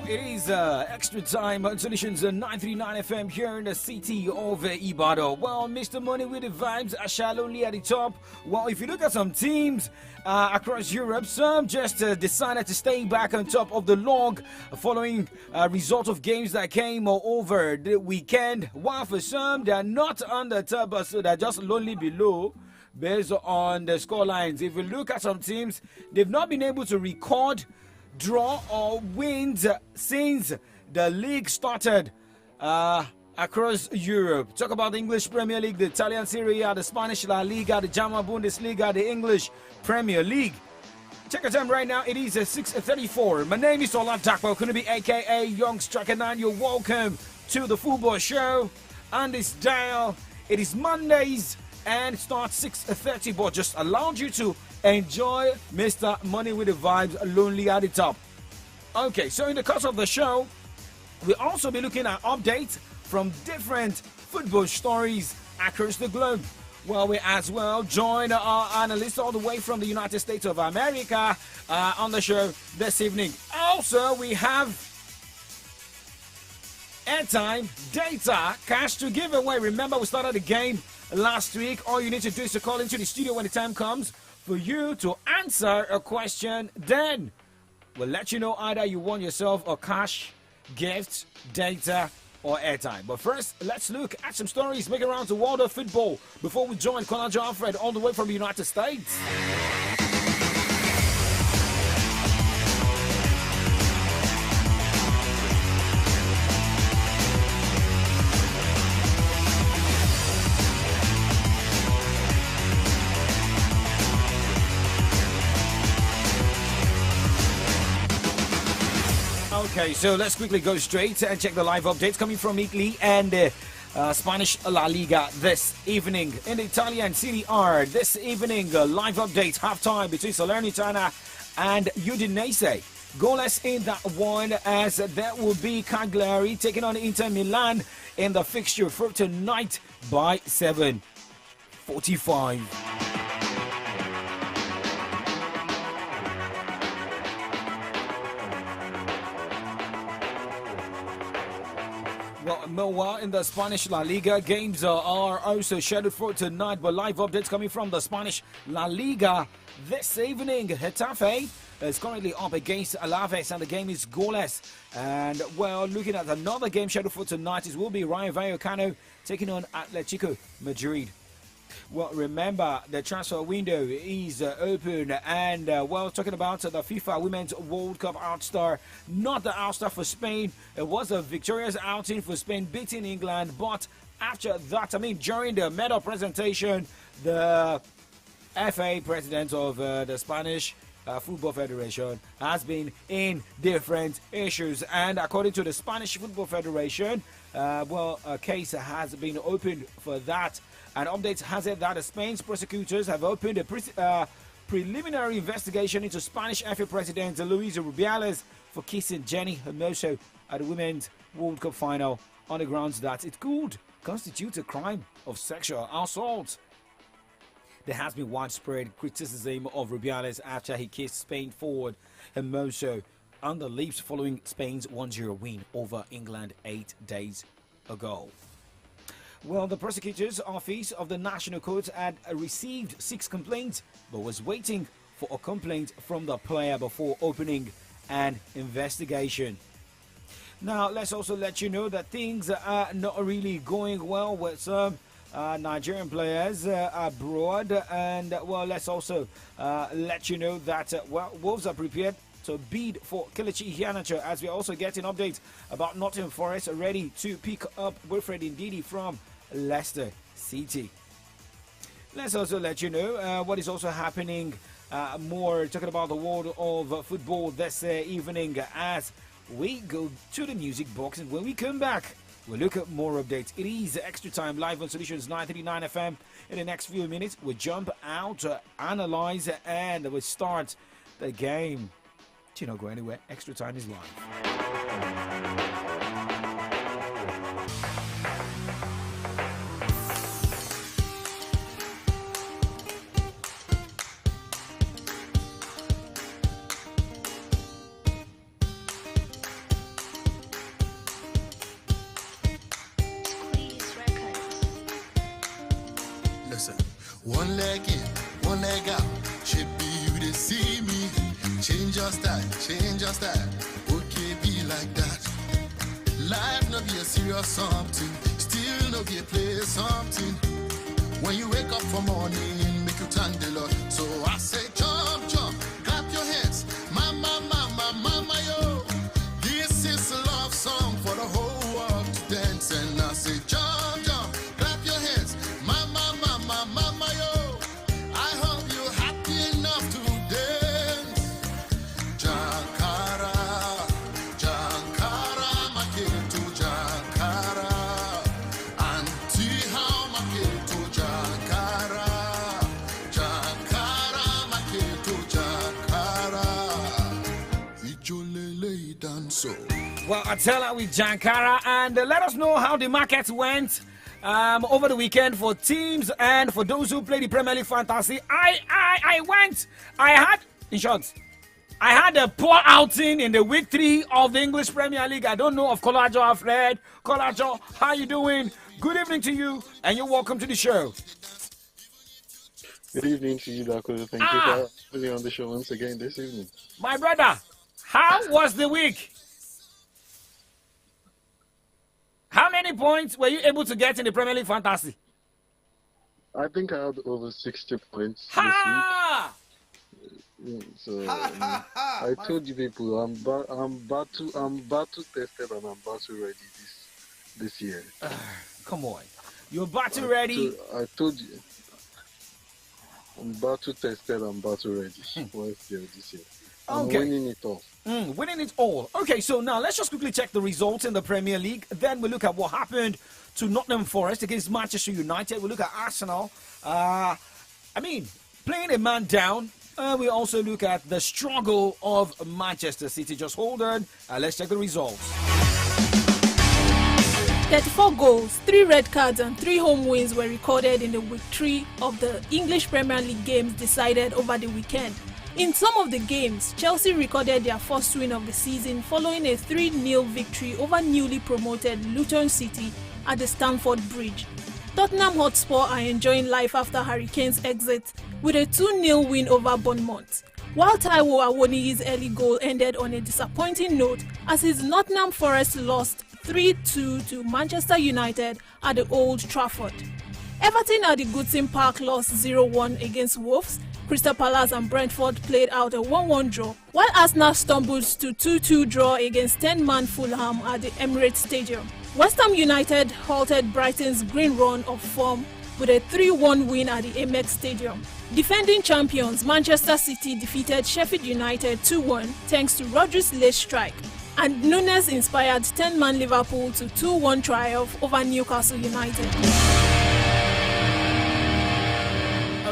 it is extra time on Solutions 939 FM here in the city of Ibadan. Well, Mr. Money with the vibes, I shall only at the top. Well, if you look at some teams across Europe, some just decided to stay back on top of the log following result of games that came over the weekend. While for some, they are not on the top, but so they're just lonely below. Based on the score lines, if you look at some teams, they've not been able to record draw or wins since the league started across Europe. Talk about the English Premier League, the Italian Serie A, the Spanish La Liga, the German Bundesliga, the English Premier League. Check the time right now. It is 6:34. My name is Ola Dakpo, Kunubi, aka Young Striker 9. You're welcome to the football show on this dial. It is Mondays and it starts 6:30, but just allowed you to enjoy Mr. Money with the Vibes, lonely at the top. Okay, so in the course of the show, we'll also be looking at updates from different football stories across the globe. Well, we as well join our analysts all the way from the United States of America on the show this evening. Also, we have airtime, data, cash to give away. Remember, we started the game last week. All you need to do is to call into the studio when the time comes for you to answer a question. Then we'll let you know either you won yourself a cash, gift, data, or airtime. But first, let's look at some stories making around the world of football before we join Kolajo Alfred all the way from the United States. Okay, so let's quickly go straight and check the live updates coming from Italy and Spanish La Liga this evening. In the Italian Serie A this evening, live update halftime between Salernitana and Udinese. Goalless in that one, as there will be Cagliari taking on Inter Milan in the fixture for tonight by 7:45. Well, meanwhile, in the Spanish La Liga, games are also scheduled for tonight, but live updates coming from the Spanish La Liga this evening. Getafe is currently up against Alaves, and the game is goalless. And, well, looking at another game scheduled for tonight, it will be Rayo Vallecano taking on Atletico Madrid. Well, remember, the transfer window is open, and, well, talking about the FIFA Women's World Cup outstar, not the outstar for Spain. It was a victorious outing for Spain, beating England, but after that, during the medal presentation, the FA president of the Spanish Football Federation has been in different issues, and according to the Spanish Football Federation, a case has been opened for that. And updates has it that Spain's prosecutors have opened a preliminary investigation into Spanish FA President Luis Rubiales for kissing Jenny Hermoso at the Women's World Cup final on the grounds that it could constitute a crime of sexual assault. There has been widespread criticism of Rubiales after he kissed Spain forward Hermoso on the lips following Spain's 1-0 win over England 8 days ago. Well, the prosecutor's office of the National Court had received 6 complaints, but was waiting for a complaint from the player before opening an investigation. Now, let's also let you know that things are not really going well with some Nigerian players abroad. And, well, let's also let you know that, Wolves are prepared to bid for Kelechi Iheanacho, as we're also getting updates about Nottingham Forest ready to pick up Wilfred Ndidi from Leicester City. Let's also let you know what is also happening more, talking about the world of football this evening as we go to the music box, and when we come back, we'll look at more updates. It is Extra Time live on Solutions 939 FM. In the next few minutes, we'll jump out, analyze, and we'll start the game. Do not go anywhere. Extra Time is live. One leg in, one leg out. Should be you to see me. Change your style, change your style. Okay, be like that. Life no be a serious something. Still no be a play something. When you wake up for morning, make you thank the Lord. So I say jump, jump, clap your hands. Mama, mama, mama, yo. This is a love song for the whole world to dance. And I say jump, jump, clap your hands. Mama, mama, mama, yo. I hope you're happy enough to dance. Jankara, Jankara, maketo Jankara. Auntie, how maketo Jankara. Jankara, maketo Jankara. Ijolele danso. Well, I tell her with Jankara, and let us know how the markets went over the weekend for teams and for those who play the Premier League Fantasy. I went. I had, in short, I had a poor outing in the week 3 of the English Premier League. I don't know of Kolajo Alfred. Kolajo, how you doing? Good evening to you, and you're welcome to the show. Good evening to you, Dako. Thank you for being on the show once again this evening. My brother, how was the week? How many points were you able to get in the Premier League Fantasy? I think I had over 60 points Ha! this week. So I told you people, I'm battle tested and I'm battle ready this year. Come on. You're battle ready. I told you. I'm battle tested and battle ready once this year. I'm winning it all. Winning it all. Okay, so now let's just quickly check the results in the Premier League. Then we look at what happened to Nottingham Forest against Manchester United. We look at Arsenal. Playing a man down. We also look at the struggle of Manchester City. Just hold on. Let's check the results. 34 goals, 3 red cards and 3 home wins were recorded in the week 3 of the English Premier League games decided over the weekend. In some of the games, Chelsea recorded their first win of the season following a 3-0 victory over newly promoted Luton City at the Stamford Bridge. Tottenham Hotspur are enjoying life after Hurricanes' exit with a 2-0 win over Bournemouth, while Taiwo Awoniyi's early goal ended on a disappointing note as his Nottingham Forest lost 3-2 to Manchester United at the Old Trafford. Everton at the Goodison Park lost 0-1 against Wolves. Crystal Palace and Brentford played out a 1-1 draw, while Arsenal stumbled to 2-2 draw against 10-man Fulham at the Emirates Stadium. West Ham United halted Brighton's green run of form with a 3-1 win at the Amex Stadium. Defending champions Manchester City defeated Sheffield United 2-1 thanks to Rodri's late strike, and Nunes inspired 10-man Liverpool to 2-1 triumph over Newcastle United.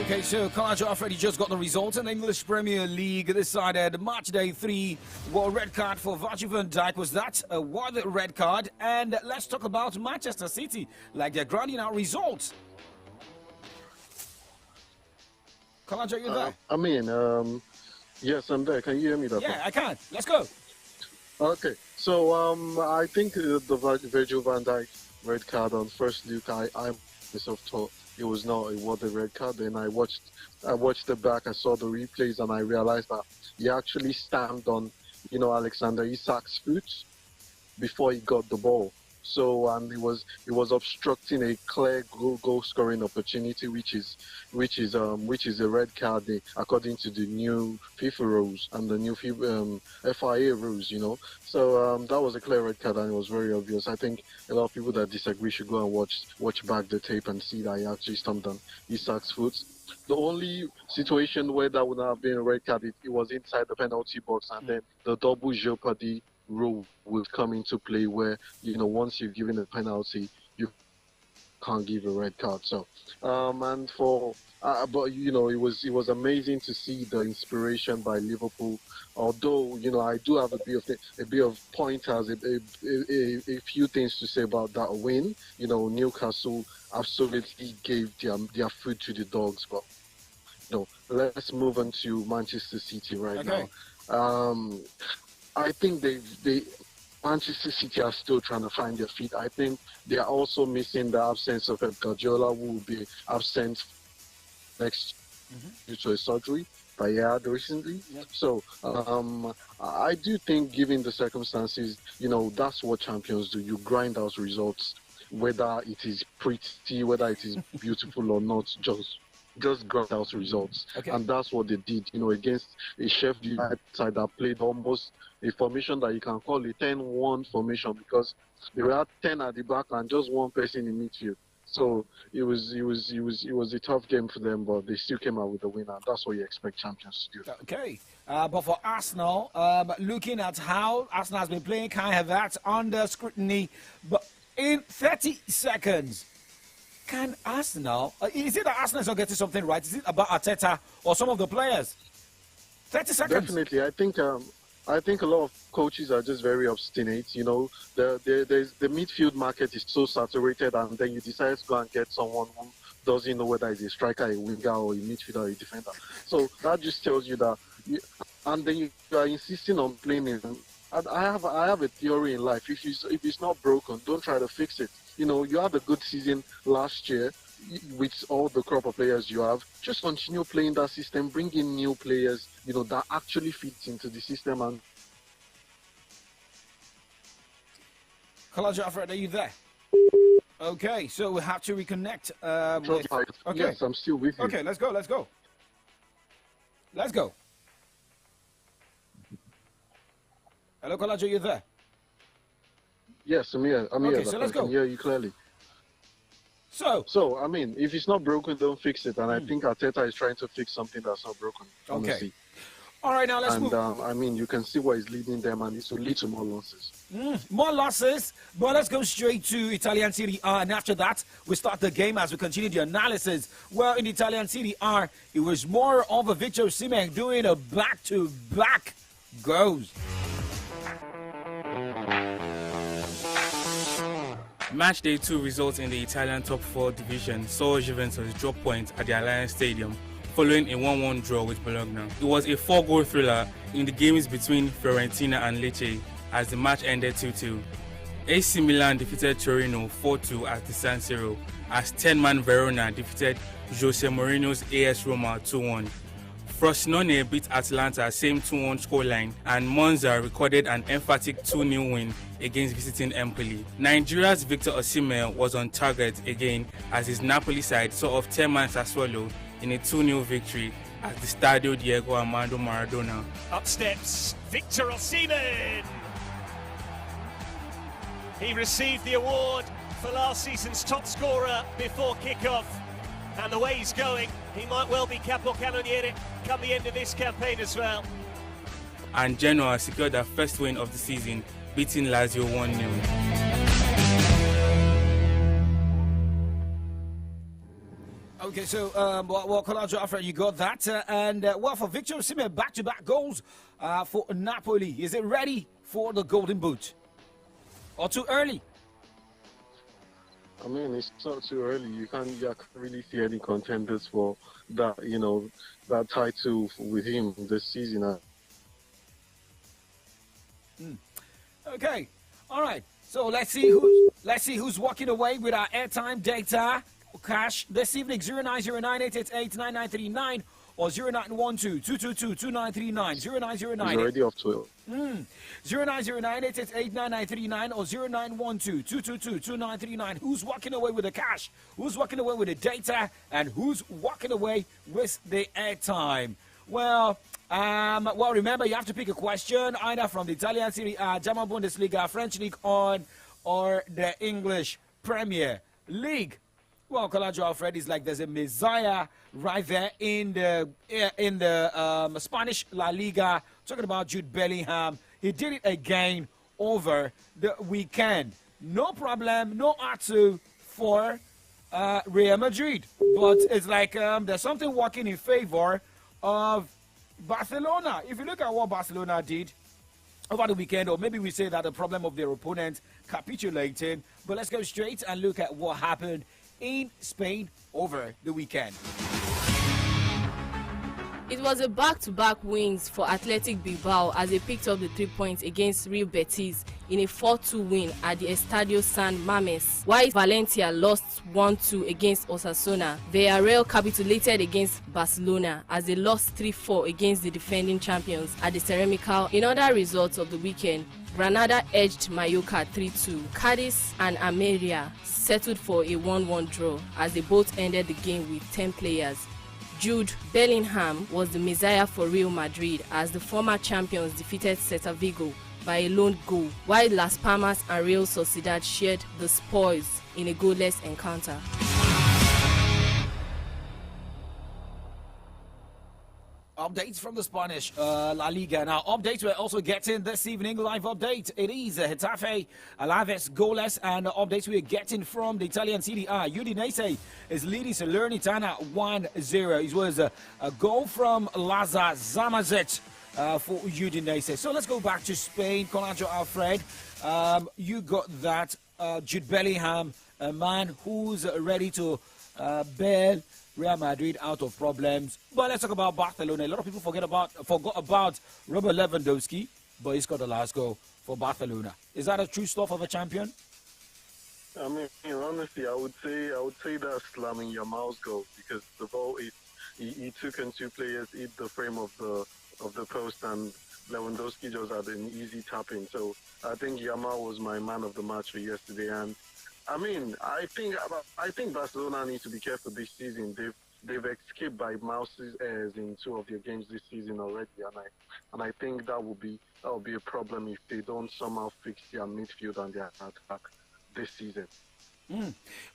Okay, so Kalajo Alfred just got the results in the English Premier League. Decided match day 3, well, red card for Virgil van Dijk. Was that a worthy red card? And let's talk about Manchester City, like they're grinding out results. Kalajo, you there? Yes, I'm there. Can you hear me? Yeah, I can. Let's go. Okay, so I think the Virgil van Dijk red card on first look, I myself thought it was not a worthy red card. Then I watched it back, I saw the replays, and I realized that he actually stamped on, Alexander Isak's foot before he got the ball. So it was obstructing a clear goal scoring opportunity, which is a red card according to the new FIFA rules and the new FIA rules. So that was a clear red card, and it was very obvious. I think a lot of people that disagree should go and watch back the tape and see that he actually stomped on Isak's foot. The only situation where that would not have been a red card, it was inside the penalty box, and then the double jeopardy rule will come into play where, once you've given a penalty, you can't give a red card. So, but it was amazing to see the inspiration by Liverpool. Although, I do have a bit of pointers, a few things to say about that win. Newcastle absolutely gave their food to the dogs, but let's move on to Manchester City now. I think Manchester City are still trying to find their feet. I think they are also missing the absence of Pep Guardiola, who will be absent next due to a surgery that he had recently. Yep. So I do think, given the circumstances, that's what champions do. You grind out results, whether it is pretty, whether it is beautiful or not. Just grind out results. Okay. And that's what they did, against a Sheffield United side that played almost a formation that you can call a 10-1 formation, because they were 10 at the back and just one person in midfield. So it was a tough game for them, but they still came out with the win, and that's what you expect champions to do. Okay. But for Arsenal, looking at how Arsenal has been playing, Kai Havertz under scrutiny, but in 30 seconds, can Arsenal, is it that Arsenal is not getting something right? Is it about Arteta or some of the players? 30 seconds. Definitely. I think a lot of coaches are just very obstinate. The midfield market is so saturated, and then you decide to go and get someone who doesn't know whether it's a striker, a winger, or a midfielder, or a defender. So that just tells you that, and then you are insisting on playing him. And I have a theory in life. If it's not broken, don't try to fix it. You had a good season last year with all the crop of players you have. Just continue playing that system, bring in new players, that actually fits into the system. And Kalaja Alfred, are you there? Okay, so we have to reconnect. Okay. Yes, I'm still with you. Okay, let's go. Hello, Kalaja, you there? Yes, I'm here. Okay, so let's I go. can hear you clearly. So, if it's not broken, don't fix it. And I think Arteta is trying to fix something that's not broken, honestly. Okay. All right, now let's move. You can see where he's leading them, and it will lead to more losses. More losses, but let's go straight to Italian Serie A, and after that, we start the game as we continue the analysis. Well, in Italian Serie A, it was more of a Victor Osimhen doing a back-to-back goals. Match day 2 results in the Italian top 4 division saw Juventus drop points at the Allianz Stadium following a 1-1 draw with Bologna. It was a 4-goal thriller in the games between Fiorentina and Lecce as the match ended 2-2. AC Milan defeated Torino 4-2 at the San Siro as 10-man Verona defeated Jose Mourinho's AS Roma 2-1. Frosinone beat Atalanta same 2-1 scoreline, and Monza recorded an emphatic 2-0 win against visiting Empoli. Nigeria's Victor Osimhen was on target again as his Napoli side saw off 10-man Sassuolo in a 2-0 victory at the Stadio Diego Armando Maradona. Up steps Victor Osimhen. He received the award for last season's top scorer before kick-off. And the way he's going, he might well be capocannoniere come the end of this campaign as well. And Genoa secured their first win of the season, beating Lazio 1-0. Okay, so, Kalaja Alfred, you got that. For Victor Osimhen, back-to-back goals for Napoli. Is it ready for the Golden Boot? Or too early? It's not too early. You can't really see any contenders for that, that title with him this season. Okay, all right. So let's see who's walking away with our airtime data cash this evening. 0909-888-9939 or 0912-222-2939. 0909. He's already off to it. 0909-888-9939 or 0912-222-2939. Who's walking away with the cash? Who's walking away with the data? And who's walking away with the airtime? Well, remember, you have to pick a question either from the Italian Serie A, German Bundesliga, French League 1, or the English Premier League. Well, Kalajo Alfred is like there's a messiah right there in the Spanish La Liga. Talking about Jude Bellingham, he did it again over the weekend. No problem, no Atsu for Real Madrid, but it's like there's something working in favor of Barcelona. If you look at what Barcelona did over the weekend, or maybe we say that the problem of their opponent capitulating, but let's go straight and look at what happened in Spain over the weekend. It was a back-to-back wins for Athletic Bilbao as they picked up the 3 points against Real Betis in a 4-2 win at the Estadio San Mames, while Valencia lost 1-2 against Osasuna. Villarreal capitulated against Barcelona as they lost 3-4 against the defending champions at the Ceramical. In other results of the weekend, Granada edged Mallorca 3-2. Cadiz and Almeria settled for a 1-1 draw as they both ended the game with 10 players. Jude Bellingham was the messiah for Real Madrid as the former champions defeated Celta Vigo by a lone goal, while Las Palmas and Real Sociedad shared the spoils in a goalless encounter. Updates from the Spanish La Liga. Now, updates we're also getting this evening, live update. It is Getafe, Alaves, goalless, and updates we're getting from the Italian Serie A. Udinese is leading Salernitana 1-0. It was a goal from Lazar Zamazic for Udinese. So let's go back to Spain. Colanjo Alfred, you got that. Jude Bellingham, a man who's ready to bail Real Madrid out of problems. But let's talk about Barcelona. A lot of people forgot about Robert Lewandowski, but he's got the last goal for Barcelona. Is that a true stuff of a champion? I mean, honestly, I would say that's Lamine Yamal's goal because the ball he took in two players, hit the frame of the post, and Lewandowski just had an easy tap in. So I think Yamal was my man of the match for yesterday. And I mean, I think Barcelona needs to be careful this season. They've escaped by mouse's ears in two of their games this season already, and I think that will be a problem if they don't somehow fix their midfield and their attack this season.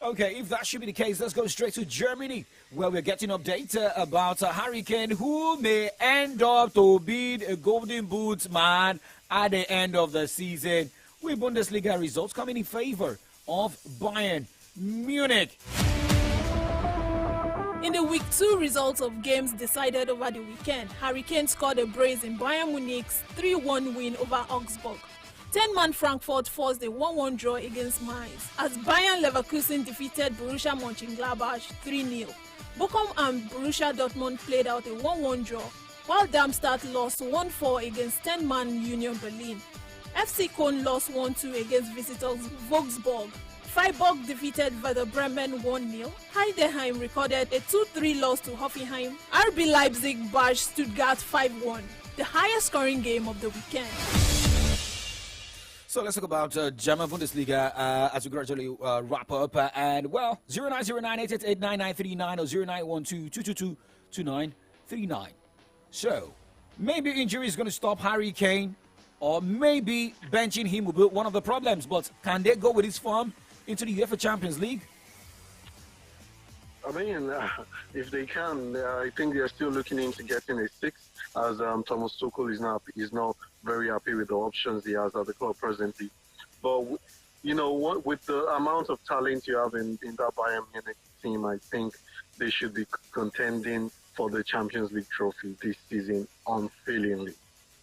Okay, if that should be the case, let's go straight to Germany, where we're getting updates about Harry Kane, who may end up to be a Golden Boot man at the end of the season, with Bundesliga results coming in favor of Bayern Munich. In the Week 2 results of games decided over the weekend, Harry Kane scored a brace in Bayern Munich's 3-1 win over Augsburg. 10-man Frankfurt forced a 1-1 draw against Mainz as Bayern Leverkusen defeated Borussia Mönchengladbach 3-0. Bochum and Borussia Dortmund played out a 1-1 draw, while Darmstadt lost 1-4 against 10-man Union Berlin. FC Köln lost 1-2 against visitors Wolfsburg. Freiburg defeated Werder Bremen 1-0. Heidenheim recorded a 2-3 loss to Hoffenheim. RB Leipzig bashed Stuttgart 5-1, the highest scoring game of the weekend. So let's talk about German Bundesliga as we gradually wrap up. And well, 0909888939 or 0912222939. So maybe injury is going to stop Harry Kane, or maybe benching him will be one of the problems. But can they go with his form into the UEFA Champions League? I mean, if they can, I think they are still looking into getting a sixth, as Thomas Tuchel is not very happy with the options he has at the club presently. But you know what, with the amount of talent you have in that Bayern Munich team, I think they should be contending for the Champions League trophy this season unfailingly.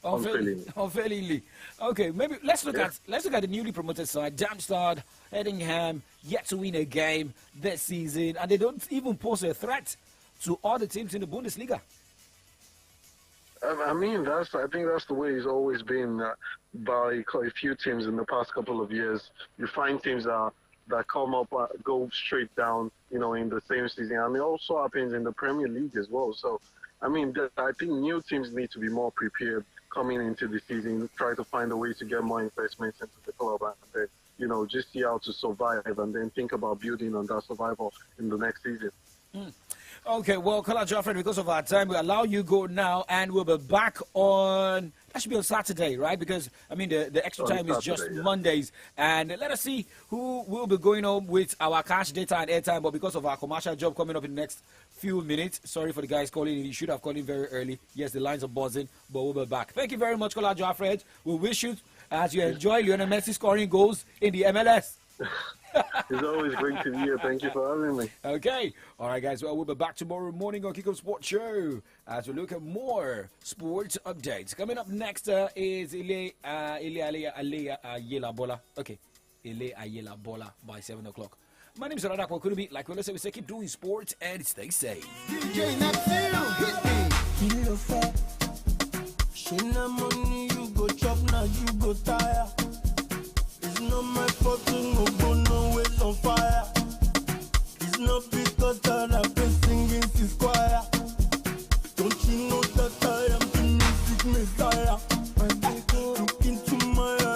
Unfailingly. Okay, maybe let's look at the newly promoted side. Darmstadt, Heidenheim, yet to win a game this season, and they don't even pose a threat to other teams in the Bundesliga. I mean, I think that's the way it's always been by a few teams in the past couple of years. You find teams that come up, go straight down, in the same season, and it also happens in the Premier League as well. So, I mean, I think new teams need to be more prepared coming into the season, try to find a way to get more investments into the club, and then, just see how to survive, and then think about building on that survival in the next season. Okay, well, Kola Joffrey, because of our time, we allow you go now, and we'll be back on, that should be on Saturday, right? Because, I mean, the extra time is just Mondays. And let us see who will be going home with our cash data and airtime. But because of our commercial job coming up in the next few minutes, sorry for the guys calling. You should have called in very early. Yes, the lines are buzzing, but we'll be back. Thank you very much, Kola Joffrey. We wish you, as you enjoy Lionel Messi scoring goals in the MLS. It's always great to be here. Thank you for having me. Okay. All right, guys. Well, we'll be back tomorrow morning on Kickoff Sports Show as we look at more sports updates. Coming up next is Ile Ayela Bola. Okay. Ile Ayela Bola by 7 o'clock. My name is Radakwa Kurubi. Like we say, keep doing sports and stay safe. DJ Neptune, hit me. Kilo fat. Shina money, you go chop now, you go tire. It's not my fault to no go no ways on fire. It's not because that I've been singing this choir.